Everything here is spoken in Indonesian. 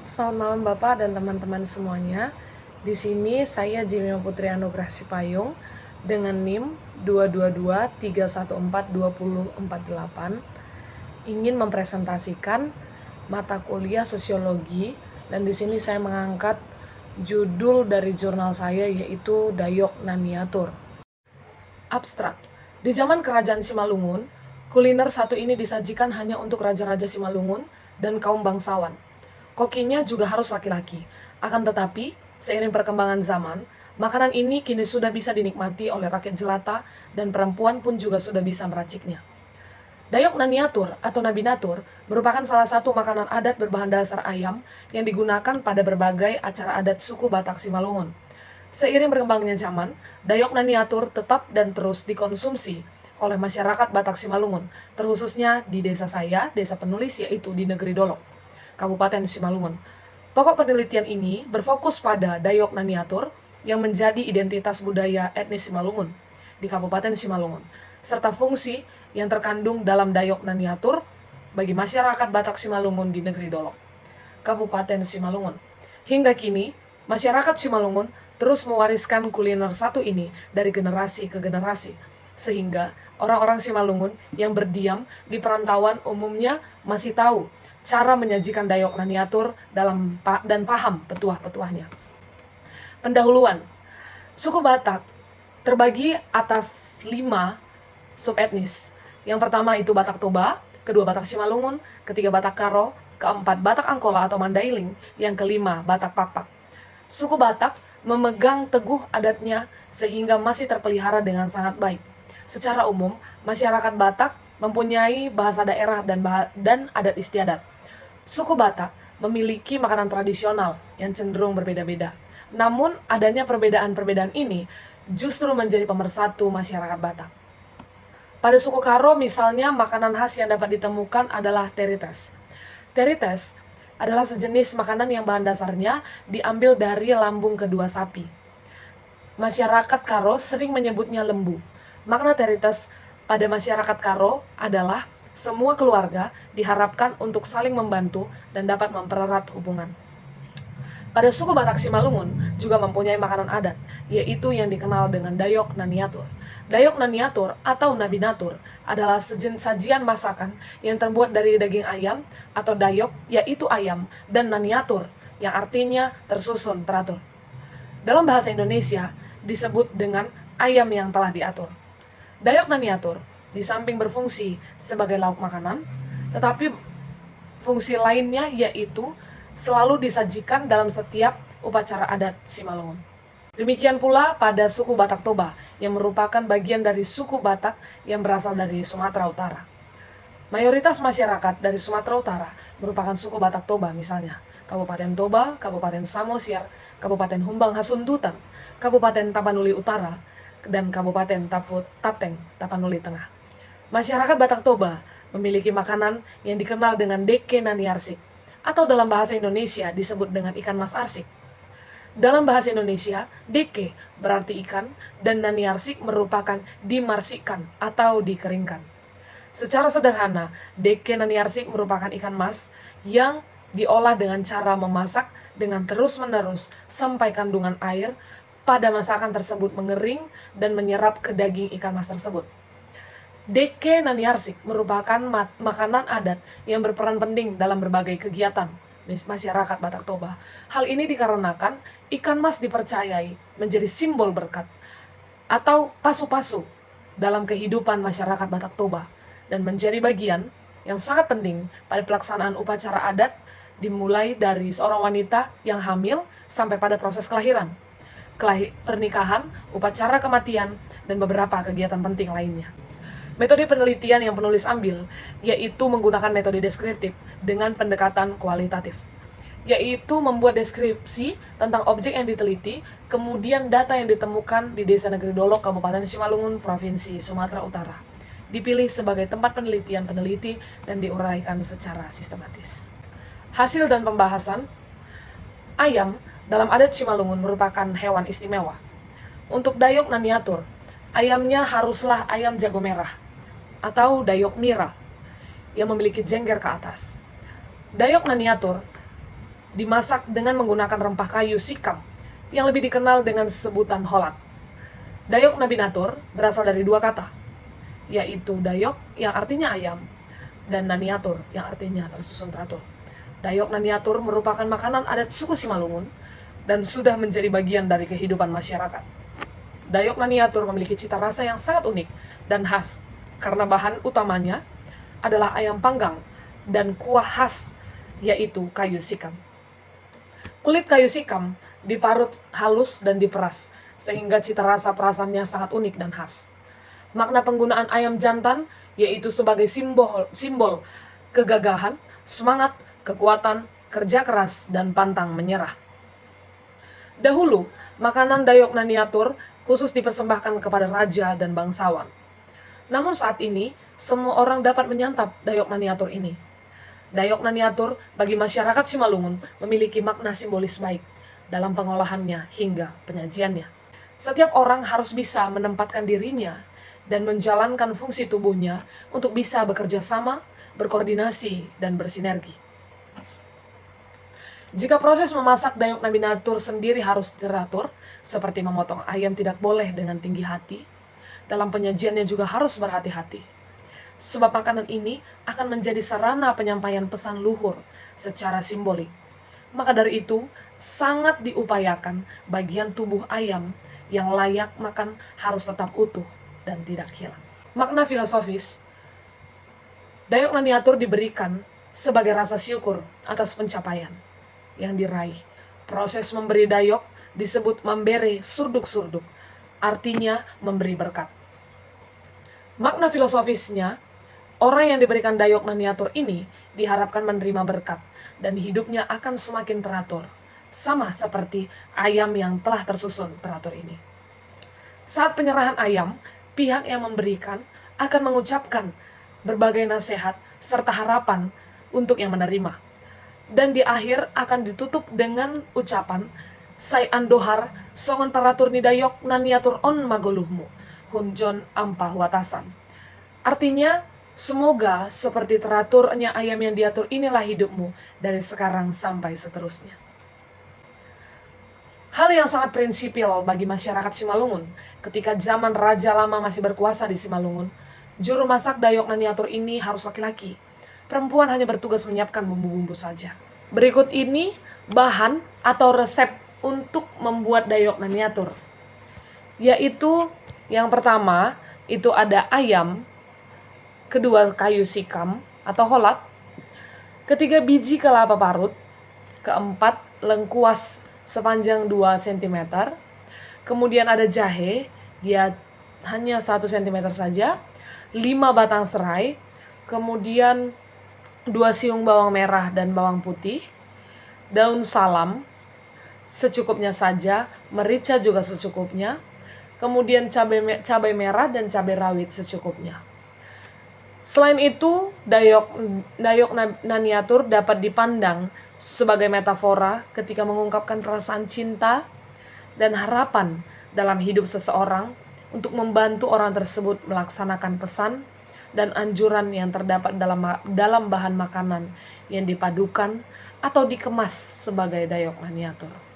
Selamat malam Bapak dan teman-teman semuanya. Di sini saya Jimmy Putri Anugrah Sipayung dengan NIM 222314248 ingin mempresentasikan mata kuliah sosiologi, dan di sini saya mengangkat judul dari jurnal saya yaitu Dayok Naniatur. Abstrak. Di zaman Kerajaan Simalungun, kuliner satu ini disajikan hanya untuk raja-raja Simalungun dan kaum bangsawan. Kokinya juga harus laki-laki. Akan tetapi, seiring perkembangan zaman, makanan ini kini sudah bisa dinikmati oleh rakyat jelata dan perempuan pun juga sudah bisa meraciknya. Dayok Naniatur atau Nabinatur merupakan salah satu makanan adat berbahan dasar ayam yang digunakan pada berbagai acara adat suku Batak Simalungun. Seiring berkembangnya zaman, Dayok Naniatur tetap dan terus dikonsumsi oleh masyarakat Batak Simalungun, terkhususnya di desa saya, desa penulis, yaitu di Negeri Dolok, Kabupaten Simalungun. Pokok penelitian ini berfokus pada Dayok Naniatur yang menjadi identitas budaya etnis Simalungun di Kabupaten Simalungun, serta fungsi yang terkandung dalam Dayok Naniatur bagi masyarakat Batak Simalungun di Negeri Dolok, Kabupaten Simalungun. Hingga kini, masyarakat Simalungun terus mewariskan kuliner satu ini dari generasi ke generasi, sehingga orang-orang Simalungun yang berdiam di perantauan umumnya masih tahu cara menyajikan Dayok Naniatur dan paham petuah-petuahnya. Pendahuluan. Suku Batak terbagi atas 5 subetnis. Yang pertama itu Batak Toba, kedua Batak Simalungun, ketiga Batak Karo, keempat Batak Angkola atau Mandailing, yang kelima Batak Pakpak. Suku Batak memegang teguh adatnya sehingga masih terpelihara dengan sangat baik. Secara umum, masyarakat Batak mempunyai bahasa daerah dan adat istiadat. Suku Batak memiliki makanan tradisional yang cenderung berbeda-beda. Namun, adanya perbedaan-perbedaan ini justru menjadi pemersatu masyarakat Batak. Pada suku Karo misalnya, makanan khas yang dapat ditemukan adalah terites. Terites adalah sejenis makanan yang bahan dasarnya diambil dari lambung kedua sapi. Masyarakat Karo sering menyebutnya lembu. Makna terites pada masyarakat Karo adalah semua keluarga diharapkan untuk saling membantu dan dapat mempererat hubungan. Pada suku Batak Simalungun juga mempunyai makanan adat, yaitu yang dikenal dengan Dayok Naniatur. Dayok Naniatur atau Nabinatur adalah sajian masakan yang terbuat dari daging ayam atau dayok, yaitu ayam, dan Naniatur, yang artinya tersusun, teratur. Dalam bahasa Indonesia disebut dengan ayam yang telah diatur. Dayok Naniatur di samping berfungsi sebagai lauk makanan, tetapi fungsi lainnya yaitu selalu disajikan dalam setiap upacara adat Simalungun. Demikian pula pada suku Batak Toba yang merupakan bagian dari suku Batak yang berasal dari Sumatera Utara. Mayoritas masyarakat dari Sumatera Utara merupakan suku Batak Toba, misalnya Kabupaten Toba, Kabupaten Samosir, Kabupaten Humbang Hasundutan, Kabupaten Tapanuli Utara, dan Kabupaten Tapteng, Tapanuli Tengah. Masyarakat Batak Toba memiliki makanan yang dikenal dengan deke naniarsik, atau dalam bahasa Indonesia disebut dengan ikan mas arsik. Dalam bahasa Indonesia, deke berarti ikan dan naniarsik merupakan dimarsikan atau dikeringkan. Secara sederhana, deke naniarsik merupakan ikan mas yang diolah dengan cara memasak dengan terus-menerus sampai kandungan air pada masakan tersebut mengering dan menyerap ke daging ikan mas tersebut. Deke naniarsik merupakan makanan adat yang berperan penting dalam berbagai kegiatan masyarakat Batak Toba. Hal ini dikarenakan ikan mas dipercayai menjadi simbol berkat atau pasu-pasu dalam kehidupan masyarakat Batak Toba dan menjadi bagian yang sangat penting pada pelaksanaan upacara adat, dimulai dari seorang wanita yang hamil sampai pada proses kelahiran, pernikahan, upacara kematian, dan beberapa kegiatan penting lainnya. Metode penelitian yang penulis ambil yaitu menggunakan metode deskriptif dengan pendekatan kualitatif, yaitu membuat deskripsi tentang objek yang diteliti, kemudian data yang ditemukan di Desa Negeri Dolok, Kabupaten Simalungun, Provinsi Sumatera Utara, dipilih sebagai tempat penelitian peneliti dan diuraikan secara sistematis. Hasil dan pembahasan. Ayam dalam adat Simalungun merupakan hewan istimewa. Untuk Dayok Naniatur, ayamnya haruslah ayam jago merah atau Dayok Nira yang memiliki jengger ke atas. Dayok Naniatur dimasak dengan menggunakan rempah kayu sikam yang lebih dikenal dengan sebutan holat. Dayok Nabinatur berasal dari dua kata, yaitu dayok yang artinya ayam dan naniatur yang artinya tersusun teratur. Dayok Naniatur merupakan makanan adat suku Simalungun dan sudah menjadi bagian dari kehidupan masyarakat. Dayok Naniatur memiliki cita rasa yang sangat unik dan khas karena bahan utamanya adalah ayam panggang dan kuah khas, yaitu kayu sikam. Kulit kayu sikam diparut halus dan diperas, sehingga cita rasa perasannya sangat unik dan khas. Makna penggunaan ayam jantan yaitu sebagai simbol kegagahan, semangat, kekuatan, kerja keras, dan pantang menyerah. Dahulu, makanan Dayok Naniatur khusus dipersembahkan kepada raja dan bangsawan. Namun saat ini, semua orang dapat menyantap Dayok Naniatur ini. Dayok Naniatur bagi masyarakat Simalungun memiliki makna simbolis baik dalam pengolahannya hingga penyajiannya. Setiap orang harus bisa menempatkan dirinya dan menjalankan fungsi tubuhnya untuk bisa bekerja sama, berkoordinasi, dan bersinergi. Jika proses memasak Dayok Nabinatur sendiri harus teratur, seperti memotong ayam tidak boleh dengan tinggi hati, dalam penyajiannya juga harus berhati-hati. Sebab makanan ini akan menjadi sarana penyampaian pesan luhur secara simbolik. Maka dari itu, sangat diupayakan bagian tubuh ayam yang layak makan harus tetap utuh dan tidak hilang. Makna filosofis, Dayok Naniatur diberikan sebagai rasa syukur atas pencapaian yang diraih. Proses memberi dayok disebut membere surduk-surduk, artinya memberi berkat. Makna filosofisnya, orang yang diberikan Dayok Naniatur ini diharapkan menerima berkat dan hidupnya akan semakin teratur, sama seperti ayam yang telah tersusun teratur ini. Saat penyerahan ayam, pihak yang memberikan akan mengucapkan berbagai nasihat serta harapan untuk yang menerima. Dan di akhir akan ditutup dengan ucapan Sai Andohar songon paratur ni Dayok Naniatur on magoluhmu hunjon ampah watasan. Artinya, semoga seperti teraturnya ayam yang diatur inilah hidupmu dari sekarang sampai seterusnya. Hal yang sangat prinsipil bagi masyarakat Simalungun ketika zaman Raja Lama masih berkuasa di Simalungun, juru masak Dayok Naniatur ini harus laki-laki. Perempuan hanya bertugas menyiapkan bumbu-bumbu saja. Berikut ini bahan atau resep untuk membuat Dayok Naniatur. Yaitu yang pertama itu ada ayam, kedua kayu sikam atau holat, ketiga biji kelapa parut, keempat lengkuas sepanjang 2 cm, kemudian ada jahe, dia hanya 1 cm saja, 5 batang serai, kemudian 2 siung bawang merah dan bawang putih, daun salam secukupnya saja, merica juga secukupnya, kemudian cabai merah dan cabai rawit secukupnya. Selain itu, Dayok Naniatur dapat dipandang sebagai metafora ketika mengungkapkan perasaan cinta dan harapan dalam hidup seseorang untuk membantu orang tersebut melaksanakan pesan dan anjuran yang terdapat dalam bahan makanan yang dipadukan atau dikemas sebagai Dayok Naniatur.